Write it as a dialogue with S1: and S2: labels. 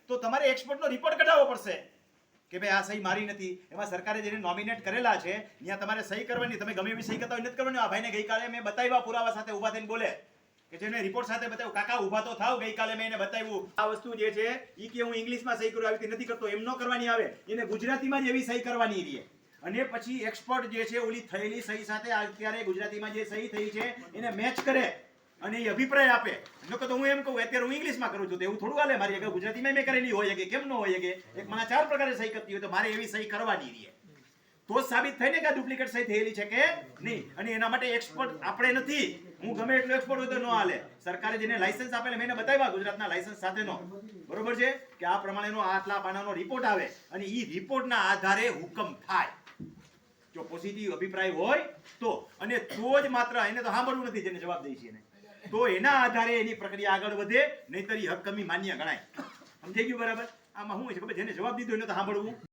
S1: તો તમારે એક્સપર્ટનો રિપોર્ટ કઢાવવો પડશે કે ભાઈ આ સહી મારી નથી. એમાં સરકારે જેને નોમિનેટ કરેલા છે ત્યાં તમારે સહી કરવાની. તમે ગમે એવી સહી કરતા હોય નથી કરવાની. આ ભાઈને ગઈકાલે મેં બતાવ્યા પુરાવા સાથે ઊભા થઈને બોલે કે જેને રિપોર્ટ સાથે બતાવ્યું, કાકા ઊભા તો થાવ, ગઈકાલે મેં એને બતાવ્યું આ વસ્તુ જે છે ઈ કે હું ઇંગ્લિશમાં સહી કરું, આવી રીતે નથી કરતો, એમ ન કરવાની આવે. એને ગુજરાતીમાં જ એવી સહી કરવાની રહે. અને પછી એક્સપર્ટ જે છે ઓલી થયેલી સહી સાથે અત્યારે ગુજરાતીમાં જે સહી થઈ છે એને મેચ કરે અને એ અભિપ્રાય આપે. નકર તો હું એમ કહું અત્યારે હું ઇંગ્લિશમાં કરું છું તો એવું થોડું હાલે. મારી આગળ ગુજરાતીમાં મેં કરેલી હોય કે કેમ ન હોય કે એક મને 4 પ્રકારે સહી કરતી હોય તો મારે એવી સહી કરવાની રહે. તો સાબિત થાય ને કે આ ડુપ્લિકેટ સહી થયેલી છે કે નહીં. અને એના માટે એક્સપર્ટ આપણે નથી. હું ગમે એટલો એક્સપર્ટ હોય તો ન હાલે. સરકારે જેને લાયસન્સ આપેલા મેં એને બતાવ્યા ગુજરાતના લાયસન્સ સાથેનો, બરોબર છે, કે આ પ્રમાણેનો આટલા પાનાનો રિપોર્ટ આવે અને ઈ રિપોર્ટના આધારે હુકમ થાય. જો પોઝિટિવ અભિપ્રાય હોય તો, અને તો જ માત્ર એને તો સાંભળવું નથી જેને જવાબ દઈ છે એને, તો એના આધારે એની પ્રક્રિયા આગળ વધે, નહીતર હક કમી માન્ય ગણાય. સમજાઈ ગયું બરાબર? આમાં શું છે ખબર, જેને જવાબ દીધો એને તો સાંભળવું